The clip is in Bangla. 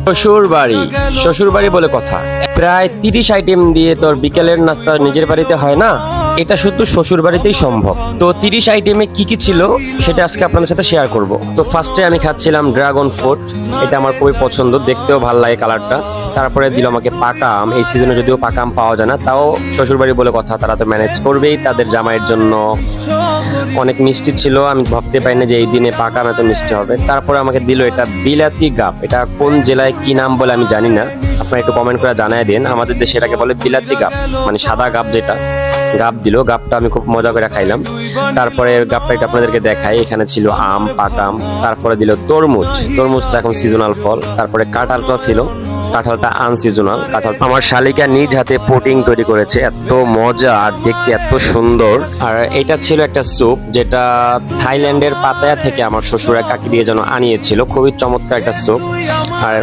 শ্বশুর বাড়ি বলে কথা। প্রায় 30 আইটেম দিয়ে তোর বিকেলের নাস্তা নিজের বাড়িতে হয় না, এটা শুধু শ্বশুর বাড়িতেই সম্ভব। তো 30 আইটেমে কি কি ছিল সেটা আজকে আপনাদের সাথে শেয়ার করব। তো ফার্স্টে আমি খাচ্ছিলাম ড্রাগন ফ্রুট, এটা আমার খুবই পছন্দ, দেখতেও ভালো লাগে কালারটা। তারপরে দিল আমাকে পাকা আম, এই সিজনে যদিও পাকা আম পাওয়া যায় না, তাও শ্বশুর বাড়ি বলে কথা, তারা তো ম্যানেজ করবেই তাদের জামাইয়ের জন্য। অনেক মিষ্টি ছিল, আমি ভাবতে পারি না যে এই দিনে পাকা আম এত মিষ্টি হবে। তারপরে আমাকে দিল এটা বিলাতি গাব, এটা কোন জেলায় কি নাম বলে আমি জানি না, আপনারা একটু কমেন্ট করে জানায় দিন। আমাদের দেশে এটাকে বলে বিলাতি গাব, মানে সাদা গাব যেটা। গাব দিল, গাবটা আমি খুব মজা করে খাইলাম। তারপরে গাবটা একটু আপনাদেরকে দেখাই, এখানে ছিল আম, পাকা আম। তারপরে দিল তরমুজ, তরমুজটা এখন সিজনাল ফল। তারপরে কাঁঠালটা ছিল, কাঁঠালটা আনসিজনাল কাঁঠাল। আমার শালিকা নিজ হাতে পুডিং তৈরি করেছে, এত মজা আর দেখতে এত সুন্দর। আর এটা ছিল একটা স্যুপ, যেটা থাইল্যান্ডের পাতায়া থেকে আমার শ্বশুরা কাকি দিয়ে যেন আনিয়েছিল, খুবই চমৎকার একটা স্যুপ। আর